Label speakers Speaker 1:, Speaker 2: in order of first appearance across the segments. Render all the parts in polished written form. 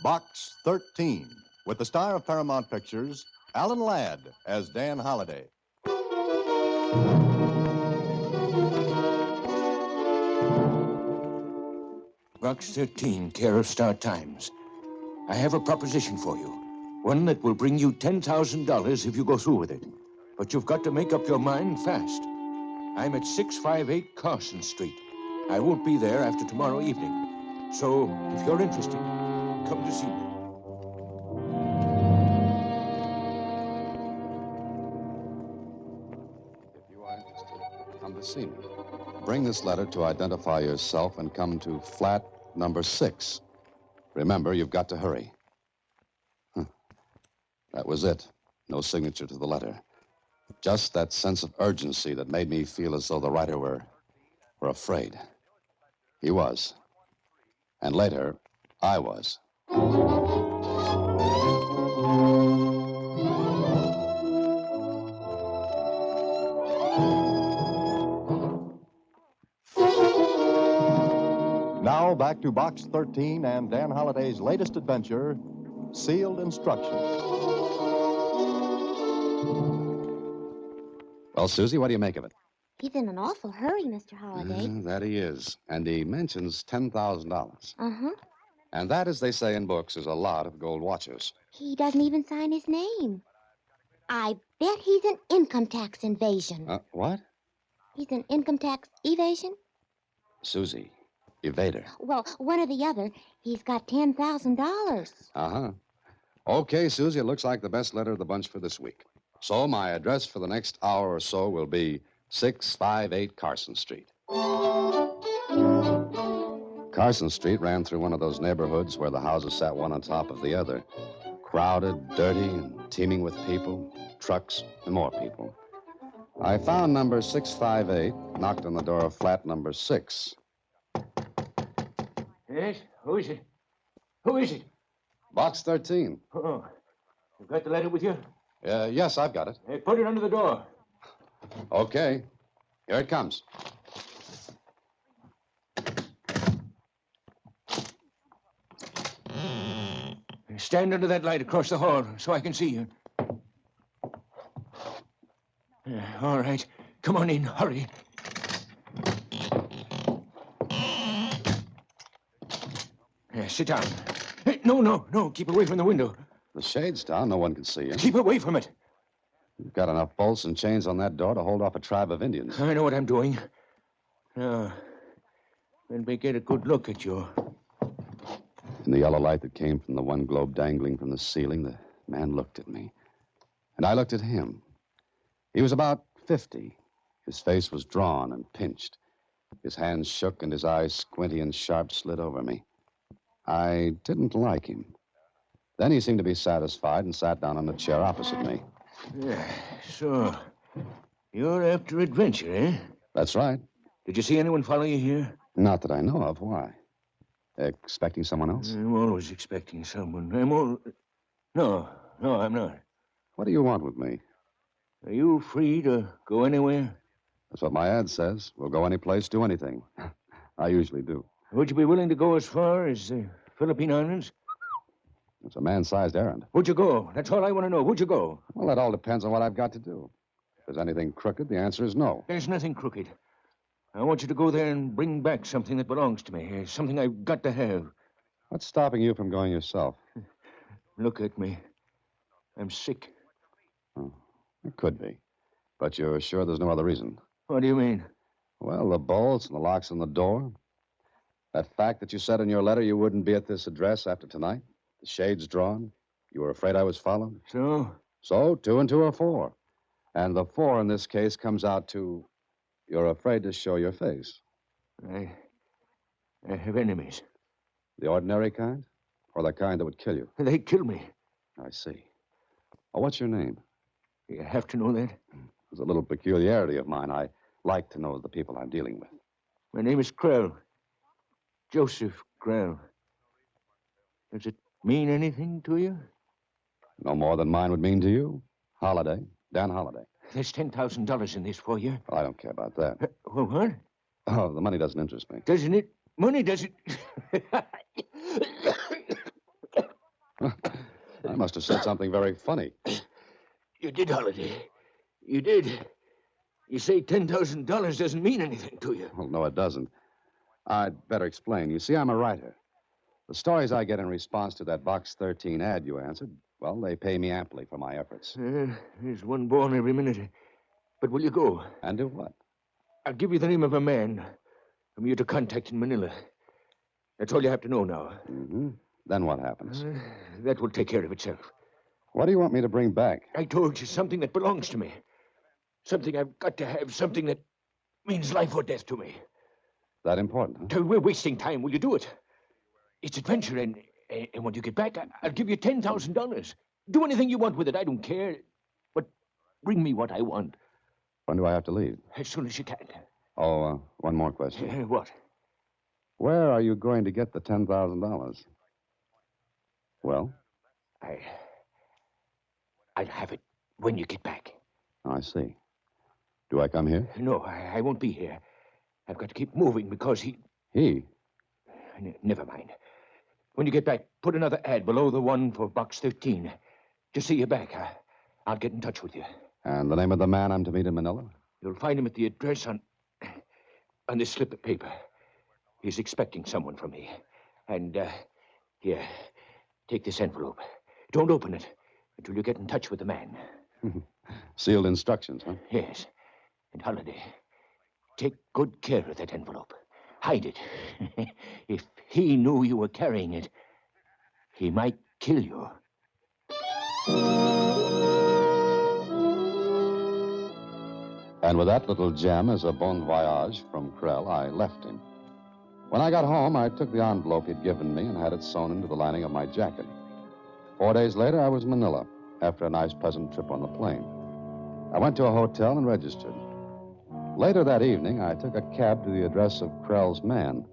Speaker 1: Box 13, with the star of Paramount Pictures, Alan Ladd, as Dan Holliday.
Speaker 2: Box 13, care of Star Times. I have a proposition for you. One that will bring you $10,000 if you go through with it. But you've got to make up your mind fast. I'm at 658 Carson Street. I won't be there after tomorrow evening. So, if you're interested, come to see me.
Speaker 3: If you are interested, come to see me. Bring this letter to identify yourself and come to flat number 6. Remember, you've got to hurry. That was it. No signature to the letter. Just that sense of urgency that made me feel as though the writer were afraid. He was. And later, I was.
Speaker 1: Now back to Box 13 and Dan Holliday's latest adventure, Sealed Instructions.
Speaker 3: Well, Susie, what do you make of it?
Speaker 4: He's in an awful hurry, Mr. Holliday.
Speaker 3: That he is. And he mentions $10,000.
Speaker 4: Uh-huh.
Speaker 3: And that, as they say in books, is a lot of gold watches.
Speaker 4: He doesn't even sign his name. I bet he's an income tax invasion.
Speaker 3: What?
Speaker 4: He's an income tax evasion?
Speaker 3: Susie, evader.
Speaker 4: Well, one or the other. He's got $10,000.
Speaker 3: Uh-huh. Okay, Susie, it looks like the best letter of the bunch for this week. So my address for the next hour or so will be 658 Carson Street. Carson Street ran through one of those neighborhoods where the houses sat one on top of the other. Crowded, dirty, and teeming with people, trucks, and more people. I found number 658, knocked on the door of flat number 6.
Speaker 2: Yes? Who is it? Who is it?
Speaker 3: Box 13.
Speaker 2: Oh, you got the letter with you?
Speaker 3: Yes, I've got it.
Speaker 2: Hey, put it under the door.
Speaker 3: Okay. Here it comes.
Speaker 2: Stand under that light across the hall so I can see you. All right. Come on in. Hurry. Sit down. Hey, no. Keep away from the window.
Speaker 3: The shade's down. No one can see you.
Speaker 2: Keep away from it.
Speaker 3: You've got enough bolts and chains on that door to hold off a tribe of Indians.
Speaker 2: I know what I'm doing. Now, let me get a good look at you.
Speaker 3: In the yellow light that came from the one globe dangling from the ceiling, the man looked at me. And I looked at him. He was about 50. His face was drawn and pinched. His hands shook and his eyes, squinty and sharp, slid over me. I didn't like him. Then he seemed to be satisfied and sat down on a chair opposite me.
Speaker 2: Yeah, so you're after adventure, eh?
Speaker 3: That's right.
Speaker 2: Did you see anyone follow you here?
Speaker 3: Not that I know of. Why? Expecting someone else?
Speaker 2: I'm always expecting someone. No, I'm not.
Speaker 3: What do you want with me?
Speaker 2: Are you free to go anywhere?
Speaker 3: That's what my ad says. We'll go any place, do anything. I usually do.
Speaker 2: Would you be willing to go as far as the Philippine Islands?
Speaker 3: It's a man-sized errand.
Speaker 2: Would you go? That's all I want to know. Would you go?
Speaker 3: Well, that all depends on what I've got to do. If there's anything crooked, the answer is no.
Speaker 2: There's nothing crooked. I want you to go there and bring back something that belongs to me. Something I've got to have.
Speaker 3: What's stopping you from going yourself?
Speaker 2: Look at me. I'm sick.
Speaker 3: Oh, it could be. But you're sure there's no other reason?
Speaker 2: What do you mean?
Speaker 3: Well, the bolts and the locks on the door. That fact that you said in your letter you wouldn't be at this address after tonight. The shades drawn. You were afraid I was followed.
Speaker 2: So?
Speaker 3: So, 2 and 2 are 4. And the 4 in this case comes out to you're afraid to show your face.
Speaker 2: I have enemies.
Speaker 3: The ordinary kind? Or the kind that would kill you?
Speaker 2: They'd kill me.
Speaker 3: I see. Oh, what's your name?
Speaker 2: You have to know that?
Speaker 3: It's a little peculiarity of mine. I like to know the people I'm dealing with.
Speaker 2: My name is Krell. Joseph Krell. Does it mean anything to you?
Speaker 3: No more than mine would mean to you. Holliday. Dan Holliday.
Speaker 2: There's $10,000 in this for you.
Speaker 3: Well, I don't care about that.
Speaker 2: Well, what?
Speaker 3: Oh, the money doesn't interest me.
Speaker 2: Doesn't it? Money doesn't...
Speaker 3: must have said something very funny.
Speaker 2: You did, Holiday. You did. You say $10,000 doesn't mean anything to you.
Speaker 3: Well, no, it doesn't. I'd better explain. You see, I'm a writer. The stories I get in response to that Box 13 ad you answered, well, they pay me amply for my efforts.
Speaker 2: There's one born every minute. But will you go?
Speaker 3: And do what?
Speaker 2: I'll give you the name of a man whom you're to contact in Manila. That's all you have to know now.
Speaker 3: Mm-hmm. Then what happens?
Speaker 2: That will take care of itself.
Speaker 3: What do you want me to bring back?
Speaker 2: I told you something that belongs to me. Something I've got to have. Something that means life or death to me.
Speaker 3: That important, huh?
Speaker 2: We're wasting time. Will you do it? It's adventure, and when you get back, I'll give you $10,000. Do anything you want with it. I don't care. But bring me what I want.
Speaker 3: When do I have to leave?
Speaker 2: As soon as you can.
Speaker 3: Oh, one more question.
Speaker 2: What?
Speaker 3: Where are you going to get the $10,000? Well?
Speaker 2: I'll have it when you get back.
Speaker 3: I see. Do I come here?
Speaker 2: No, I won't be here. I've got to keep moving because he...
Speaker 3: He?
Speaker 2: Never mind. When you get back, put another ad below the one for Box 13. To see you back, I'll get in touch with you.
Speaker 3: And the name of the man I'm to meet in Manila?
Speaker 2: You'll find him at the address on this slip of paper. He's expecting someone from me. And, here, take this envelope. Don't open it until you get in touch with the man.
Speaker 3: Sealed instructions, huh?
Speaker 2: Yes. And Holiday, take good care of that envelope. Hide it. If he knew you were carrying it, he might kill you.
Speaker 3: And with that little gem as a bon voyage from Krell, I left him. When I got home, I took the envelope he'd given me and had it sewn into the lining of my jacket. 4 days later, I was in Manila, after a nice, pleasant trip on the plane. I went to a hotel and registered. Later that evening, I took a cab to the address of Krell's man.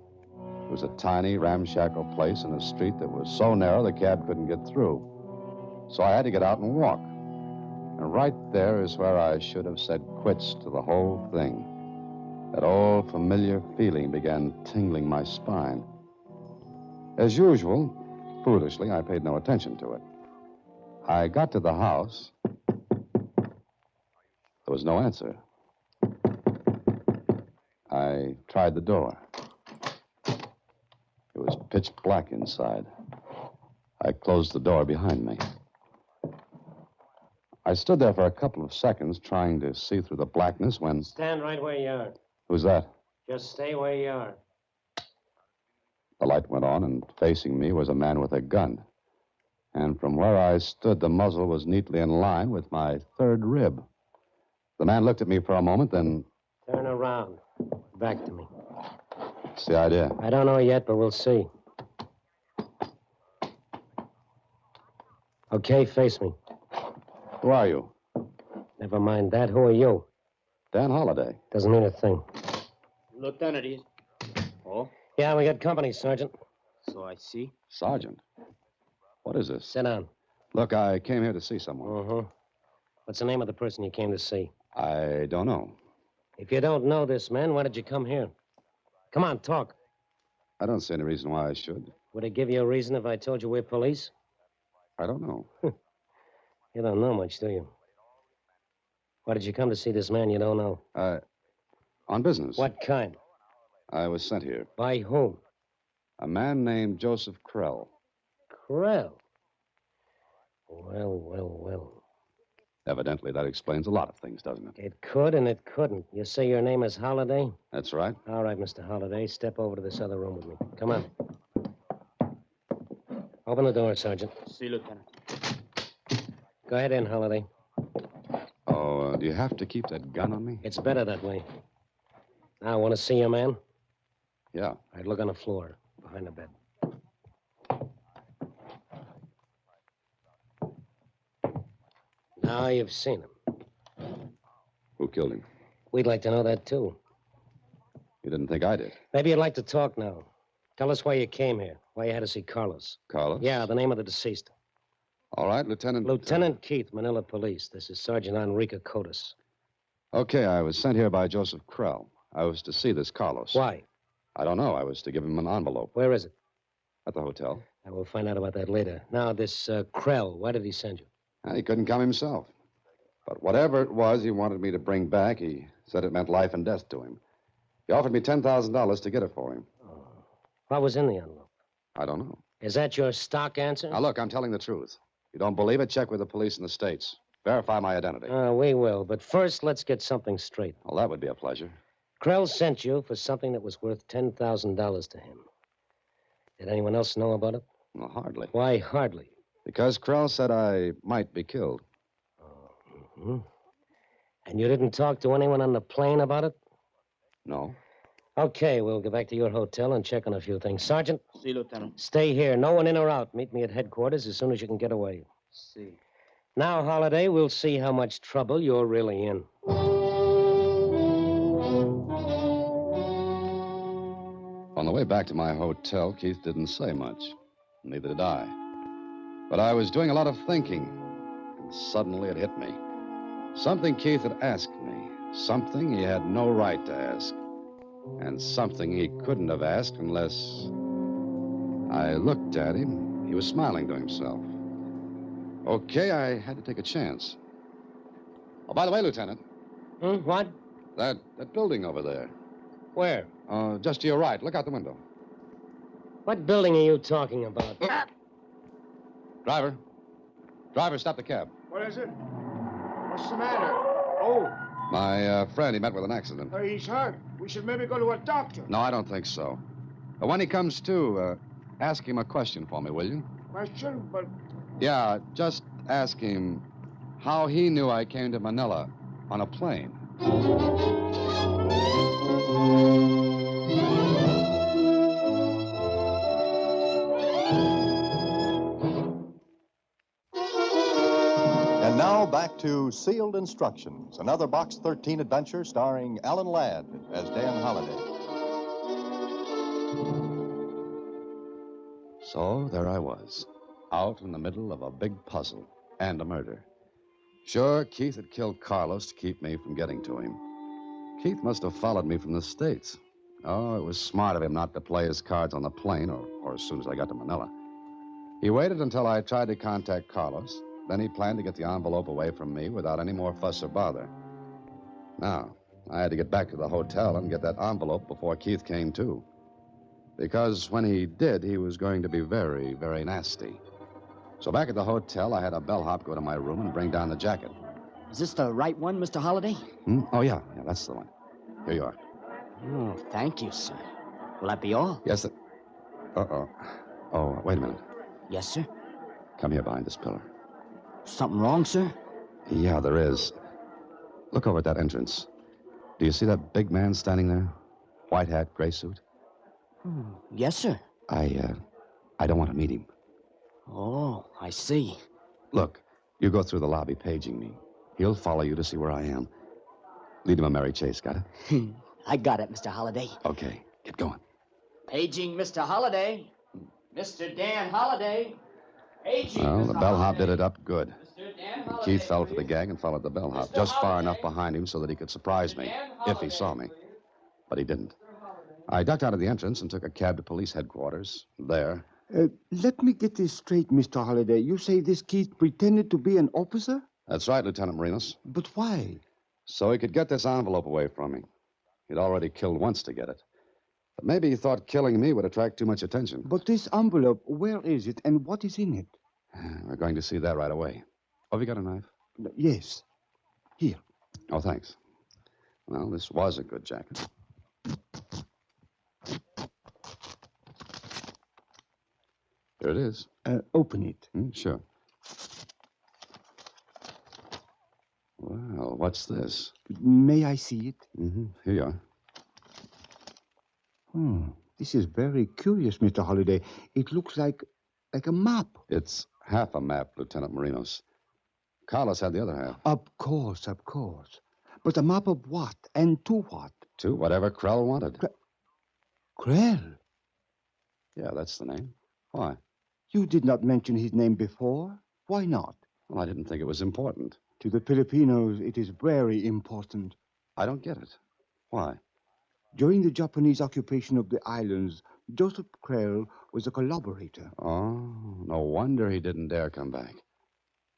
Speaker 3: It was a tiny, ramshackle place in a street that was so narrow the cab couldn't get through. So I had to get out and walk. And right there is where I should have said quits to the whole thing. That old familiar feeling began tingling my spine. As usual, foolishly, I paid no attention to it. I got to the house. There was no answer. I tried the door. It was pitch black inside. I closed the door behind me. I stood there for a couple of seconds trying to see through the blackness when...
Speaker 5: Stand right where you are.
Speaker 3: Who's that?
Speaker 5: Just stay where you are.
Speaker 3: The light went on, and facing me was a man with a gun. And from where I stood, the muzzle was neatly in line with my third rib. The man looked at me for a moment, then...
Speaker 5: Turn around. Back to me.
Speaker 3: What's the idea?
Speaker 5: I don't know yet, but we'll see. Okay, face me.
Speaker 3: Who are you?
Speaker 5: Never mind that. Who are you?
Speaker 3: Dan Holliday.
Speaker 5: Doesn't mean a thing.
Speaker 6: Lieutenant, is... Oh?
Speaker 5: Yeah, we got company, Sergeant.
Speaker 6: So I see.
Speaker 3: Sergeant. What is this?
Speaker 5: Sit down.
Speaker 3: Look, I came here to see someone.
Speaker 5: Mm-hmm. What's the name of the person you came to see?
Speaker 3: I don't know.
Speaker 5: If you don't know this man, why did you come here? Come on, talk.
Speaker 3: I don't see any reason why I should.
Speaker 5: Would it give you a reason if I told you we're police?
Speaker 3: I don't know.
Speaker 5: You don't know much, do you? Why did you come to see this man you don't know?
Speaker 3: On business.
Speaker 5: What kind?
Speaker 3: I was sent here.
Speaker 5: By whom?
Speaker 3: A man named Joseph Krell.
Speaker 5: Krell. Well.
Speaker 3: Evidently, that explains a lot of things, doesn't it?
Speaker 5: It could and it couldn't. You say your name is Holliday?
Speaker 3: That's right.
Speaker 5: All right, Mr. Holliday. Step over to this other room with me. Come on. Open the door, Sergeant.
Speaker 6: See, Lieutenant.
Speaker 5: Go ahead in, Holliday.
Speaker 3: Oh, do you have to keep that gun on me?
Speaker 5: It's better that way. Now, want to see your man?
Speaker 3: Yeah.
Speaker 5: I'd look on the floor, behind the bed. Now you've seen him.
Speaker 3: Who killed him?
Speaker 5: We'd like to know that, too.
Speaker 3: You didn't think I did.
Speaker 5: Maybe you'd like to talk now. Tell us why you came here, why you had to see Carlos.
Speaker 3: Carlos?
Speaker 5: Yeah, the name of the deceased.
Speaker 3: All right, Lieutenant...
Speaker 5: Lieutenant Keith, Manila Police. This is Sergeant Enrique Cotis.
Speaker 3: Okay, I was sent here by Joseph Krell. I was to see this Carlos.
Speaker 5: Why?
Speaker 3: I don't know. I was to give him an envelope.
Speaker 5: Where is it?
Speaker 3: At the hotel.
Speaker 5: I will find out about that later. Now, this Krell, why did he send you?
Speaker 3: He couldn't come himself. But whatever it was he wanted me to bring back, he said it meant life and death to him. He offered me $10,000 to get it for him.
Speaker 5: Oh. What was in the envelope?
Speaker 3: I don't know.
Speaker 5: Is that your stock answer?
Speaker 3: Now, look, I'm telling the truth. You don't believe it? Check with the police in the States. Verify my identity.
Speaker 5: We will. But first, let's get something straight.
Speaker 3: Well, that would be a pleasure.
Speaker 5: Krell sent you for something that was worth $10,000 to him. Did anyone else know about it?
Speaker 3: Well, hardly.
Speaker 5: Why hardly?
Speaker 3: Because Krell said I might be killed.
Speaker 5: Mm-hmm. And you didn't talk to anyone on the plane about it?
Speaker 3: No.
Speaker 5: Okay, we'll go back to your hotel and check on a few things. Sergeant?
Speaker 6: See, Lieutenant.
Speaker 5: Stay here. No one in or out. Meet me at headquarters as soon as you can get away.
Speaker 6: See.
Speaker 5: Now, Holiday, we'll see how much trouble you're really in.
Speaker 3: On the way back to my hotel, Keith didn't say much. Neither did I. But I was doing a lot of thinking, and suddenly it hit me. Something Keith had asked me. Something he had no right to ask. And something he couldn't have asked unless... I looked at him. He was smiling to himself. Okay, I had to take a chance. Oh, by the way, Lieutenant.
Speaker 5: What?
Speaker 3: That building over there.
Speaker 5: Where?
Speaker 3: Just to your right. Look out the window.
Speaker 5: What building are you talking about?
Speaker 3: Driver. Driver, stop the cab.
Speaker 7: What is it? What's the matter? Oh,
Speaker 3: My friend, he met with an accident.
Speaker 7: he's hurt. We should maybe go to a doctor.
Speaker 3: No, I don't think so. But when he comes to, ask him a question for me, will you?
Speaker 7: Question, but
Speaker 3: Yeah, just ask him how he knew I came to Manila on a plane.
Speaker 1: And now back to Sealed Instructions, another Box 13 adventure starring Alan Ladd as Dan Holliday.
Speaker 3: So there I was, out in the middle of a big puzzle and a murder. Sure, Keith had killed Carlos to keep me from getting to him. Keith must have followed me from the States. Oh, it was smart of him not to play his cards on the plane or as soon as I got to Manila. He waited until I tried to contact Carlos. Then he planned to get the envelope away from me without any more fuss or bother. Now, I had to get back to the hotel and get that envelope before Keith came to. Because when he did, he was going to be very, very nasty. So back at the hotel, I had a bellhop go to my room and bring down the jacket.
Speaker 8: Is this the right one, Mr. Holliday?
Speaker 3: Oh, yeah, that's the one. Here you are.
Speaker 8: Oh, thank you, sir. Will that be all?
Speaker 3: Yes, sir. Uh-oh. Oh, wait a minute.
Speaker 8: Yes, sir.
Speaker 3: Come here behind this pillar.
Speaker 8: Something wrong, sir?
Speaker 3: Yeah, there is. Look over at that entrance. Do you see that big man standing there? White hat, gray suit?
Speaker 8: Yes, sir.
Speaker 3: I don't want to meet him.
Speaker 8: Oh, I see.
Speaker 3: Look, you go through the lobby paging me. He'll follow you to see where I am. Lead him a merry chase, got it?
Speaker 8: I got it, Mr. Holliday.
Speaker 3: Okay, get going.
Speaker 8: Paging Mr. Holliday.
Speaker 6: Mr. Dan Holliday. Paging
Speaker 3: Well, the
Speaker 6: Mr.
Speaker 3: bellhop
Speaker 6: Holliday.
Speaker 3: did it up good.
Speaker 6: Mr. Dan
Speaker 3: And
Speaker 6: Holliday,
Speaker 3: Keith fell for the
Speaker 6: please.
Speaker 3: gag and followed the bellhop,
Speaker 6: Mr.
Speaker 3: just far
Speaker 6: Holliday.
Speaker 3: enough behind him so that he could surprise me,
Speaker 6: Dan
Speaker 3: if he
Speaker 6: Holliday,
Speaker 3: saw me.
Speaker 6: please.
Speaker 3: But he didn't. I ducked out of the entrance and took a cab to police headquarters. There,
Speaker 7: let me get this straight, Mr. Holliday. You say this Keith pretended to be an officer?
Speaker 3: that's right, Lieutenant Marinos.
Speaker 7: But why?
Speaker 3: So he could get this envelope away from me. He'd already killed once to get it. But maybe he thought killing me would attract too much attention.
Speaker 7: But this envelope, where is it and what is in it?
Speaker 3: We're going to see that right away. Oh, have you got a knife?
Speaker 7: Yes. Here.
Speaker 3: Oh, thanks. Well, this was a good jacket. Here it is.
Speaker 7: Open it.
Speaker 3: Sure. Well, what's this?
Speaker 7: May I see it?
Speaker 3: Here you are.
Speaker 7: This is very curious, Mr. Holliday. It looks like a map.
Speaker 3: It's half a map, Lieutenant Marinos. Carlos had the other half.
Speaker 7: Of course, of course. But a map of what and to what?
Speaker 3: To whatever Krell wanted.
Speaker 7: Krell?
Speaker 3: Yeah, that's the name. Why?
Speaker 7: You did not mention his name before. Why not?
Speaker 3: Well, I didn't think it was important.
Speaker 7: To the Filipinos, it is very important.
Speaker 3: I don't get it. Why?
Speaker 7: During the Japanese occupation of the islands, Joseph Krell was a collaborator.
Speaker 3: Oh, no wonder he didn't dare come back.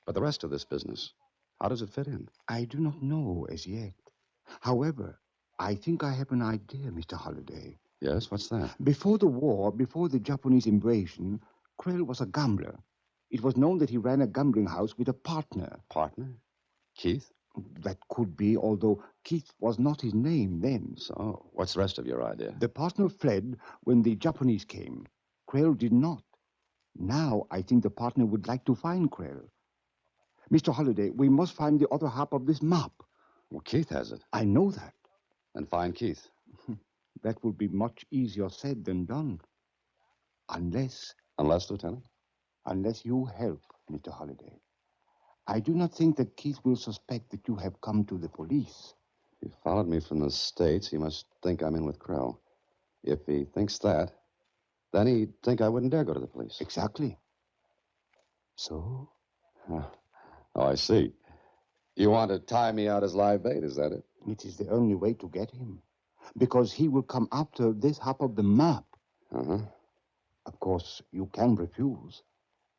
Speaker 3: But the rest of this business, how does it fit in?
Speaker 7: I do not know as yet. However, I think I have an idea, Mr. Holliday.
Speaker 3: Yes, what's that?
Speaker 7: Before the war, before the Japanese invasion, Krell was a gambler. It was known that he ran a gambling house with a partner.
Speaker 3: Partner? Keith?
Speaker 7: That could be, although Keith was not his name then.
Speaker 3: So, what's the rest of your idea?
Speaker 7: The partner fled when the Japanese came. Krell did not. Now I think the partner would like to find Krell. Mr. Holliday, we must find the other half of this map.
Speaker 3: Well, Keith has it.
Speaker 7: I know that.
Speaker 3: And find Keith.
Speaker 7: That would be much easier said than done. Unless
Speaker 3: Lieutenant?
Speaker 7: Unless you help, Mr. Holliday. I do not think that Keith will suspect that you have come to the police.
Speaker 3: He followed me from the States. He must think I'm in with Krell. If he thinks that, then he'd think I wouldn't dare go to the police.
Speaker 7: Exactly. So?
Speaker 3: Oh, I see. You want to tie me out as live bait, is that it?
Speaker 7: It is the only way to get him. Because he will come after this half of the map.
Speaker 3: Uh-huh.
Speaker 7: Of course, you can refuse.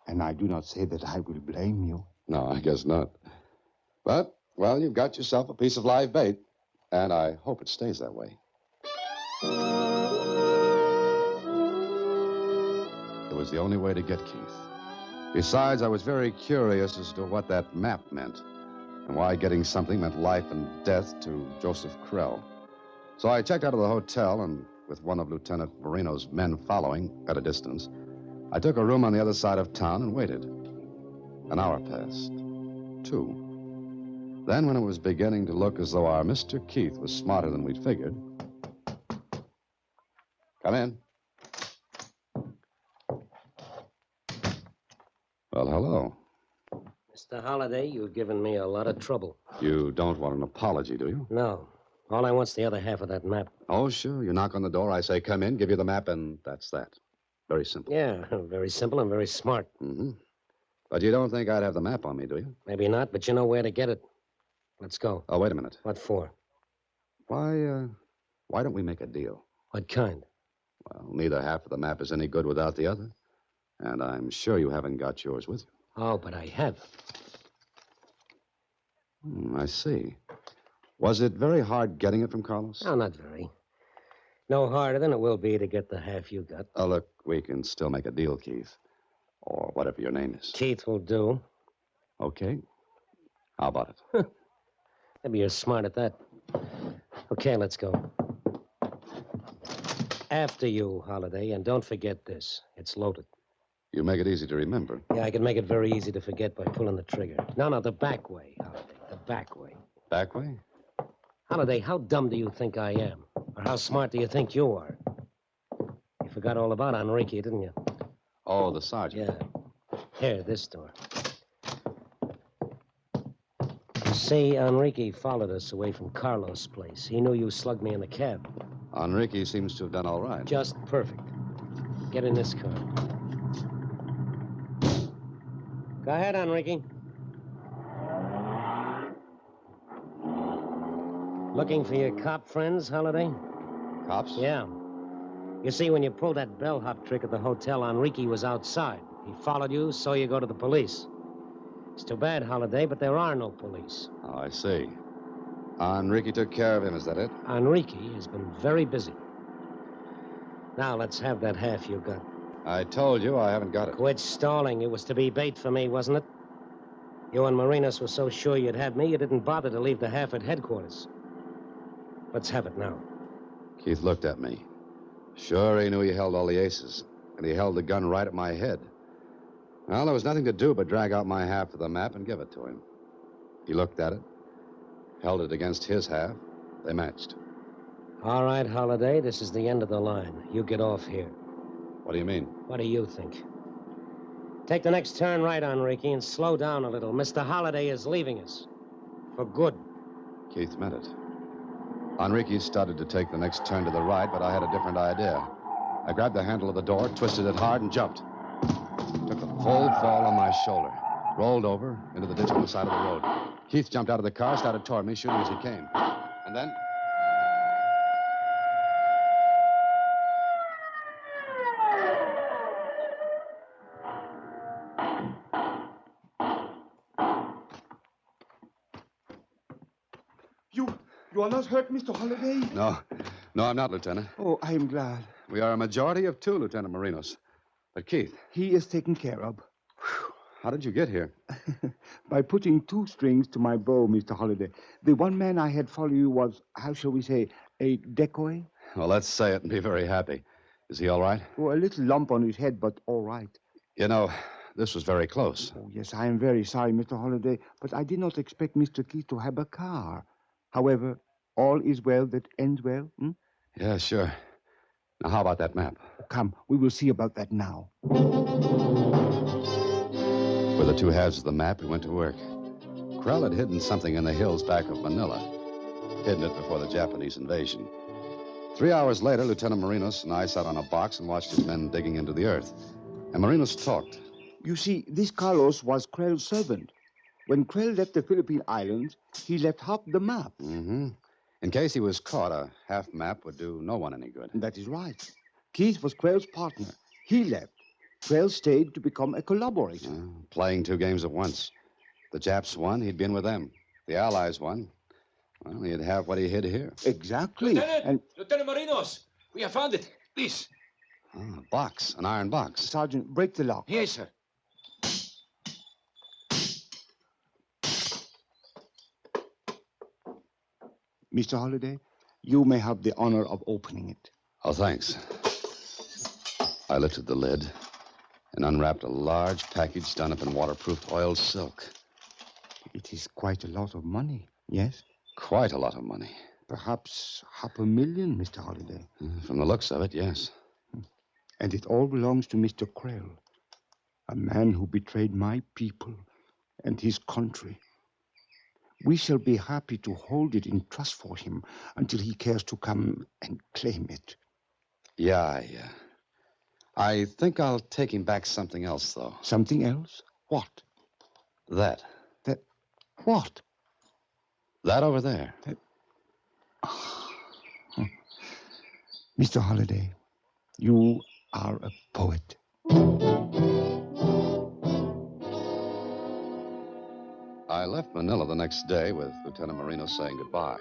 Speaker 7: And I do not say that I will blame you.
Speaker 3: No, I guess not. But, well, you've got yourself a piece of live bait. And I hope it stays that way. It was the only way to get Keith. Besides, I was very curious as to what that map meant and why getting something meant life and death to Joseph Krell. So I checked out of the hotel, and with one of Lieutenant Marino's men following at a distance, I took a room on the other side of town and waited. An hour passed. 2. Then, when it was beginning to look as though our Mr. Keith was smarter than we'd figured... Come in. Well, hello.
Speaker 5: Mr. Holliday, you've given me a lot of trouble.
Speaker 3: You don't want an apology, do you?
Speaker 5: No. All I want's the other half of that map.
Speaker 3: Oh, sure. You knock on the door, I say, come in, give you the map, and that's that. Very simple.
Speaker 5: Yeah, very simple and very smart.
Speaker 3: Mm-hmm. But you don't think I'd have the map on me, do you?
Speaker 5: Maybe not, but you know where to get it. Let's go.
Speaker 3: Oh, wait a minute.
Speaker 5: What for?
Speaker 3: Why don't we make a deal?
Speaker 5: What kind?
Speaker 3: Well, neither half of the map is any good without the other. And I'm sure you haven't got yours with you.
Speaker 5: Oh, but I have.
Speaker 3: I see. Was it very hard getting it from Carlos?
Speaker 5: No, not very. No harder than it will be to get the half you got.
Speaker 3: Oh, look, we can still make a deal, Keith. Or whatever your name is.
Speaker 5: Keith will do.
Speaker 3: Okay. How about it?
Speaker 5: Maybe you're smart at that. Okay, let's go. After you, Holliday, and don't forget this. It's loaded.
Speaker 3: You make it easy to remember.
Speaker 5: Yeah, I can make it very easy to forget by pulling the trigger. No, the back way, Holliday. The back way.
Speaker 3: Back way?
Speaker 5: Holliday, how dumb do you think I am? Or how smart do you think you are? You forgot all about Enrique, didn't you?
Speaker 3: Oh, the sergeant.
Speaker 5: Yeah. Here, this door. You see, Enrique followed us away from Carlos' place. He knew you slugged me in the cab.
Speaker 3: Enrique seems to have done all right.
Speaker 5: Just perfect. Get in this car. Go ahead, Enrique. Looking for your cop friends, Holliday?
Speaker 3: Cops?
Speaker 5: Yeah. You see, when you pulled that bellhop trick at the hotel, Enrique was outside. He followed you, saw you go to the police. It's too bad, Holliday, but there are no police.
Speaker 3: Oh, I see. Enrique took care of him, is that it?
Speaker 5: Enrique has been very busy. Now, let's have that half you got.
Speaker 3: I told you I haven't got it.
Speaker 5: Quit stalling. It was to be bait for me, wasn't it? You and Marinas were so sure you'd have me, you didn't bother to leave the half at headquarters. Let's have it now.
Speaker 3: Keith looked at me. Sure, he knew he held all the aces, and he held the gun right at my head. Well, there was nothing to do but drag out my half of the map and give it to him. He looked at it, held it against his half. They matched.
Speaker 5: All right, Holliday, this is the end of the line. You get off here.
Speaker 3: What do you mean?
Speaker 5: What do you think? Take the next turn right, Enrique, and slow down a little. Mr. Holliday is leaving us. For good.
Speaker 3: Keith meant it. Enrique started to take the next turn to the right, but I had a different idea. I grabbed the handle of the door, twisted it hard, and jumped. Took a full fall on my shoulder. Rolled over into the ditch on the side of the road. Keith jumped out of the car, started toward me, shooting as he came. And then...
Speaker 7: You are not hurt, Mr. Holliday?
Speaker 3: No, I'm not, Lieutenant.
Speaker 7: Oh, I am glad.
Speaker 3: We are a majority of two, Lieutenant Marinos. But Keith,
Speaker 7: He is taken care of.
Speaker 3: how did you get here?
Speaker 7: By putting two strings to my bow, Mr. Holliday. The one man I had follow you was, how shall we say, a decoy?
Speaker 3: Well, let's say it and be very happy. Is he all right?
Speaker 7: Oh, a little lump on his head, but all right.
Speaker 3: You know, this was very close.
Speaker 7: Oh, yes, I am very sorry, Mr. Holliday, but I did not expect Mr. Keith to have a car. However, all is well that ends well.
Speaker 3: Yeah, sure. Now, how about that map?
Speaker 7: Come, we will see about that now.
Speaker 3: With the two halves of the map, we went to work. Krell had hidden something in the hills back of Manila. Hidden it before the Japanese invasion. 3 hours later, Lieutenant Marinos and I sat on a box and watched his men digging into the earth. And Marinos talked.
Speaker 7: You see, this Carlos was Krell's servant. When Krell left the Philippine Islands, he left half the map.
Speaker 3: Mm-hmm. In case he was caught, a half map would do no one any good.
Speaker 7: That is right. Keith was Krell's partner. He left. Krell stayed to become a collaborator.
Speaker 3: Playing two games at once. The Japs won, he'd been with them. The Allies won. Well, he'd have what he hid here.
Speaker 7: Exactly.
Speaker 2: Lieutenant! Lieutenant Marinos! We have found it. Please.
Speaker 3: A box, an iron box.
Speaker 7: Sergeant, break the lock.
Speaker 2: Yes, sir.
Speaker 7: Mr. Holliday, you may have the honor of opening it.
Speaker 3: Oh, thanks. I lifted the lid and unwrapped a large package done up in waterproofed oiled silk.
Speaker 7: It is quite a lot of money, yes?
Speaker 3: Quite a lot of money.
Speaker 7: Perhaps $500,000, Mr. Holliday.
Speaker 3: From the looks of it, yes.
Speaker 7: And it all belongs to Mr. Krell, a man who betrayed my people and his country. We shall be happy to hold it in trust for him until he cares to come and claim it.
Speaker 3: Yeah. I think I'll take him back something else, though.
Speaker 7: Something else? What?
Speaker 3: That.
Speaker 7: What?
Speaker 3: That over there.
Speaker 7: Mr. Holliday, you are a poet.
Speaker 3: I left Manila the next day with Lieutenant Marinos saying goodbye.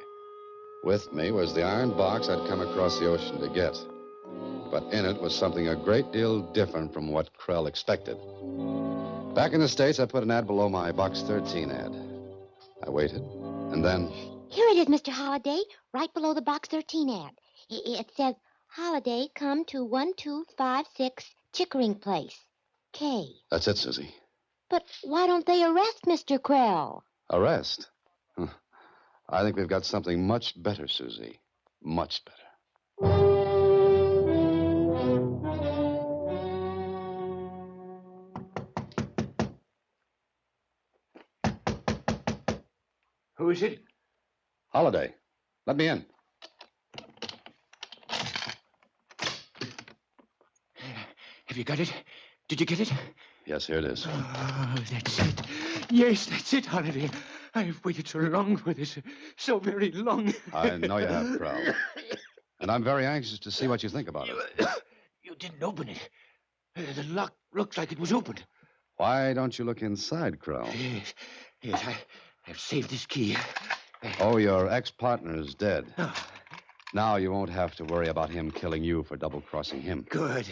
Speaker 3: With me was the iron box I'd come across the ocean to get. But in it was something a great deal different from what Krell expected. Back in the States, I put an ad below my Box 13 ad. I waited, and then...
Speaker 4: Here it is, Mr. Holliday, right below the Box 13 ad. It says, Holliday, come to 1256 Chickering Place, K.
Speaker 3: That's it, Susie.
Speaker 4: But why don't they arrest Mr. Krell?
Speaker 3: Arrest? I think we've got something much better, Susie. Much better.
Speaker 2: Who is it?
Speaker 3: Holiday. Let me in.
Speaker 2: Have you got it? Did you get it?
Speaker 3: Yes, here it is.
Speaker 2: Oh, that's it. Yes, that's it, Holiday. I've waited so long for this. So very long.
Speaker 3: I know you have, Krell. And I'm very anxious to see what you think about it.
Speaker 2: You didn't open it. The lock looks like it was opened.
Speaker 3: Why don't you look inside, Krell?
Speaker 2: Yes, I've saved this key.
Speaker 3: Oh, your ex-partner is dead.
Speaker 2: Oh.
Speaker 3: Now you won't have to worry about him killing you for double-crossing him.
Speaker 2: Good.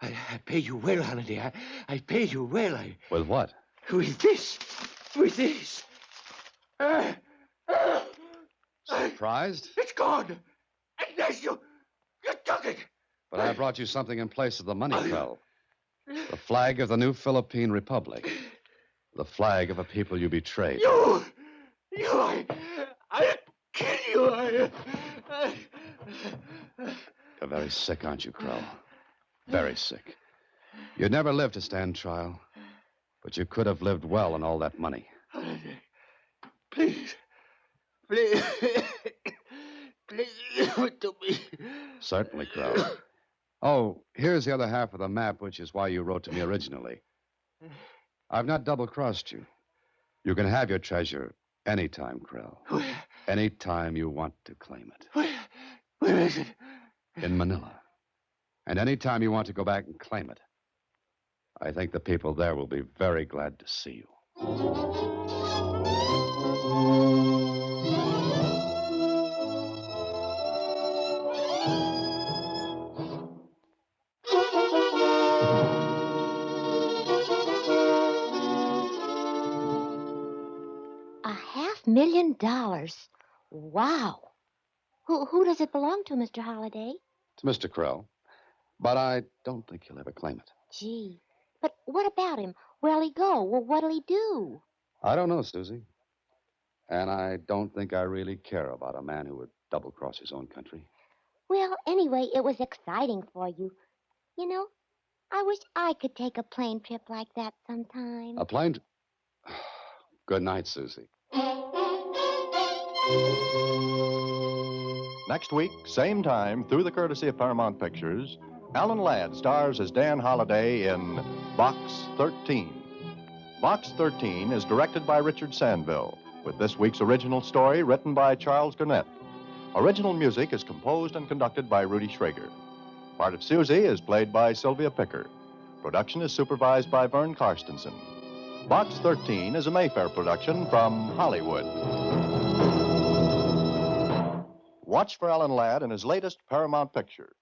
Speaker 2: I pay you well, Holiday. I pay you well.
Speaker 3: With what?
Speaker 2: With this.
Speaker 3: Surprised?
Speaker 2: It's gone. And there's you took it.
Speaker 3: But I brought you something in place of the money, Krell. The flag of the new Philippine Republic. The flag of a people you betrayed.
Speaker 2: I'll kill you.
Speaker 3: You're very sick, aren't you, Krell? Very sick. You'd never live to stand trial, but you could have lived well on all that money.
Speaker 2: Please, give it to me.
Speaker 3: Certainly, Krell. Oh, here's the other half of the map, which is why you wrote to me originally. I've not double-crossed you. You can have your treasure anytime, Krell. Anytime you want to claim it.
Speaker 2: Where is it?
Speaker 3: In Manila. And anytime you want to go back and claim it. I think the people there will be very glad to see you.
Speaker 4: million. Wow. Who does it belong to, Mr. Holliday?
Speaker 3: It's Mr. Krell. But I don't think he'll ever claim it.
Speaker 4: Gee. But what about him? Where'll he go? Well, what'll he do?
Speaker 3: I don't know, Susie. And I don't think I really care about a man who would double-cross his own country.
Speaker 4: Well, anyway, it was exciting for you. You know, I wish I could take a plane trip like that sometime.
Speaker 3: A plane... Good night, Susie.
Speaker 1: Next week, same time, through the courtesy of Paramount Pictures, Alan Ladd stars as Dan Holliday in Box 13. Box 13 is directed by Richard Sandville, with this week's original story written by Charles Gurnett. Original music is composed and conducted by Rudy Schrager. Part of Susie is played by Sylvia Picker. Production is supervised by Vern Karstensen. Box 13 is a Mayfair production from Hollywood. Watch for Alan Ladd in his latest Paramount picture.